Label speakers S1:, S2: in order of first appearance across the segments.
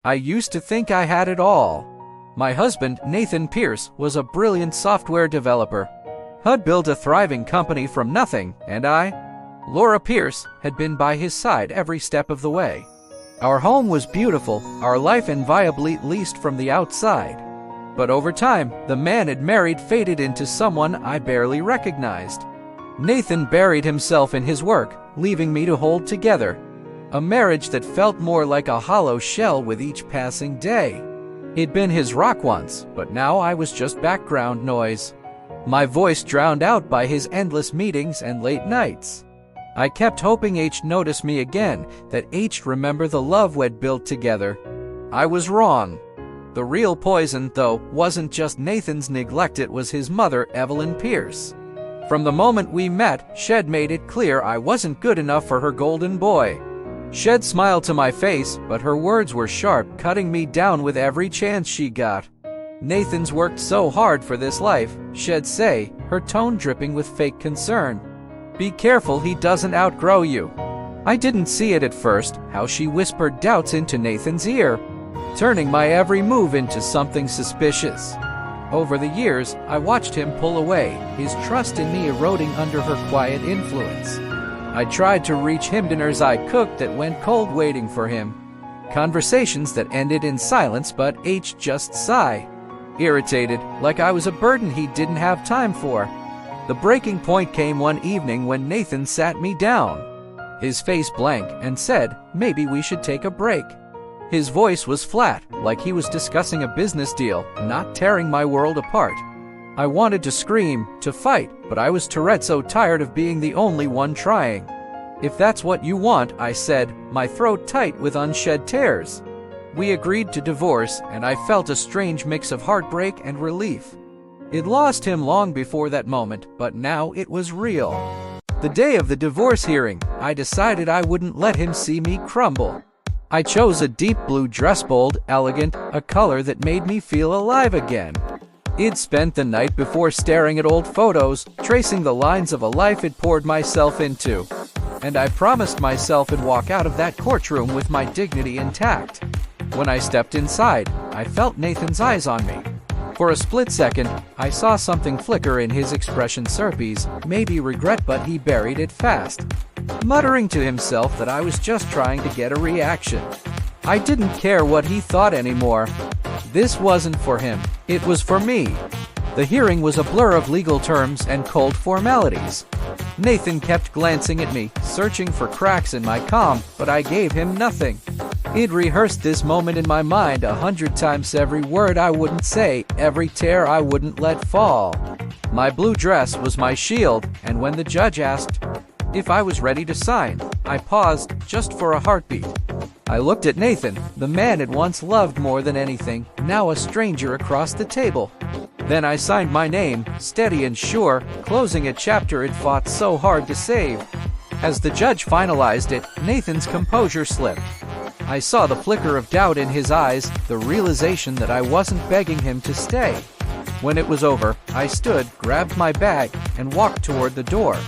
S1: I used to think I had it all. My husband, Nathan Pierce, was a brilliant software developer. Had built a thriving company from nothing, and I, Laura Pierce, had been by his side every step of the way. Our home was beautiful, our life enviably leased from the outside. But over time, the man had married faded into someone I barely recognized. Nathan buried himself in his work, leaving me to hold together a marriage that felt more like a hollow shell with each passing day. He'd been his rock once, but now I was just background noise. My voice drowned out by his endless meetings and late nights. I kept hoping H noticed me again, that H'd remember the love we'd built together. I was wrong. The real poison, though, wasn't just Nathan's neglect, it was his mother, Evelyn Pierce. From the moment we met, Shed made it clear I wasn't good enough for her golden boy. Shed smiled to my face, but her words were sharp, cutting me down with every chance she got. Nathan's worked so hard for this life, Shed say, her tone dripping with fake concern. Be careful he doesn't outgrow you. I didn't see it at first, how she whispered doubts into Nathan's ear, turning my every move into something suspicious. Over the years, I watched him pull away, his trust in me eroding under her quiet influence. I tried to reach him, dinners I cooked that went cold waiting for him. Conversations that ended in silence, but H just sigh. Irritated, like I was a burden he didn't have time for. The breaking point came one evening when Nathan sat me down. His face blank and said, maybe we should take a break. His voice was flat, like he was discussing a business deal, not tearing my world apart. I wanted to scream, to fight, but I was so tired of being the only one trying. If that's what you want, I said, my throat tight with unshed tears. We agreed to divorce, and I felt a strange mix of heartbreak and relief. I'd lost him long before that moment, but now it was real. The day of the divorce hearing, I decided I wouldn't let him see me crumble. I chose a deep blue dress, bold, elegant, a color that made me feel alive again. I'd spent the night before staring at old photos, tracing the lines of a life I'd poured myself into. And I promised myself I'd walk out of that courtroom with my dignity intact. When I stepped inside, I felt Nathan's eyes on me. For a split second, I saw something flicker in his expression, surprise, maybe regret, but he buried it fast, muttering to himself that I was just trying to get a reaction. I didn't care what he thought anymore. This wasn't for him, it was for me. The hearing was a blur of legal terms and cold formalities. Nathan kept glancing at me, searching for cracks in my calm, but I gave him nothing. I'd rehearsed this moment in my mind 100 times, every word I wouldn't say, every tear I wouldn't let fall. My blue dress was my shield, and when the judge asked if I was ready to sign, I paused, just for a heartbeat. I looked at Nathan, the man I'd once loved more than anything, now a stranger across the table. Then I signed my name, steady and sure, closing a chapter I'd fought so hard to save. As the judge finalized it, Nathan's composure slipped. I saw the flicker of doubt in his eyes, the realization that I wasn't begging him to stay. When it was over, I stood, grabbed my bag, and walked toward the door.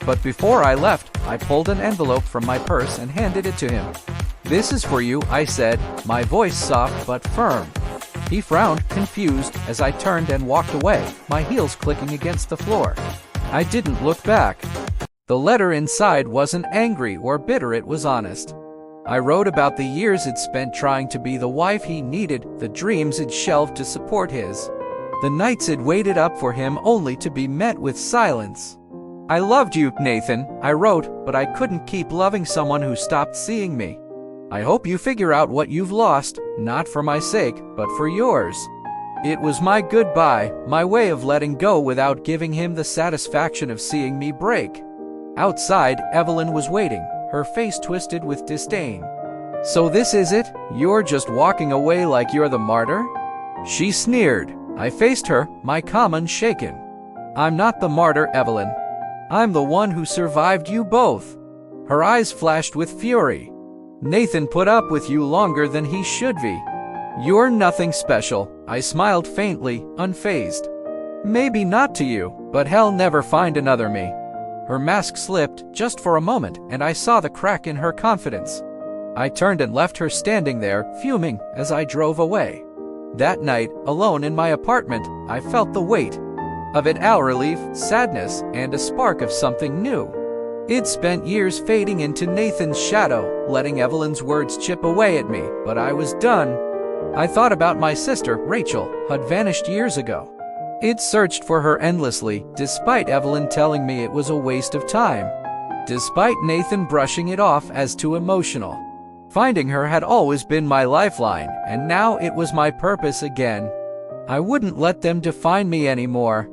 S1: But before I left, I pulled an envelope from my purse and handed it to him. This is for you, I said, my voice soft but firm. He frowned, confused, as I turned and walked away, my heels clicking against the floor. I didn't look back. The letter inside wasn't angry or bitter, it was honest. I wrote about the years I'd spent trying to be the wife he needed, the dreams I'd shelved to support his, the nights I'd waited up for him only to be met with silence. I loved you, Nathan, I wrote, but I couldn't keep loving someone who stopped seeing me. I hope you figure out what you've lost, not for my sake, but for yours. It was my goodbye, my way of letting go without giving him the satisfaction of seeing me break. Outside, Evelyn was waiting, her face twisted with disdain. So this is it? You're just walking away like you're the martyr? She sneered. I faced her, my calm unshaken. I'm not the martyr, Evelyn. I'm the one who survived you both. Her eyes flashed with fury. Nathan put up with you longer than he should be. You're nothing special, I smiled faintly, unfazed. Maybe not to you, but hell never find another me. Her mask slipped, just for a moment, and I saw the crack in her confidence. I turned and left her standing there, fuming, as I drove away. That night, alone in my apartment, I felt the weight of it all: relief, sadness, and a spark of something new. I'd spent years fading into Nathan's shadow, letting Evelyn's words chip away at me, but I was done. I thought about my sister, Rachel, who'd vanished years ago. I'd searched for her endlessly, despite Evelyn telling me it was a waste of time. Despite Nathan brushing it off as too emotional. Finding her had always been my lifeline, and now it was my purpose again. I wouldn't let them define me anymore.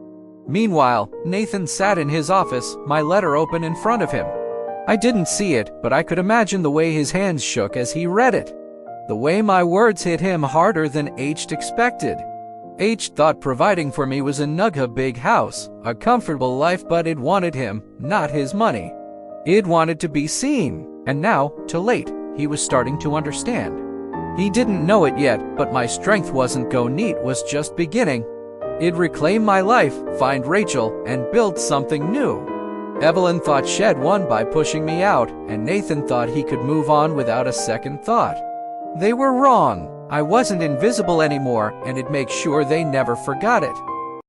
S1: Meanwhile, Nathan sat in his office, my letter open in front of him. I didn't see it, but I could imagine the way his hands shook as he read it. The way my words hit him harder than H'd expected. H thought providing for me was a big house, a comfortable life, but it wanted him, not his money. It wanted to be seen, and now, too late, he was starting to understand. He didn't know it yet, but my strength wasn't go neat, was just beginning. I'd reclaim my life, find Rachel, and build something new. Evelyn thought she'd won by pushing me out, and Nathan thought he could move on without a second thought. They were wrong. I wasn't invisible anymore, and I'd make sure they never forgot it.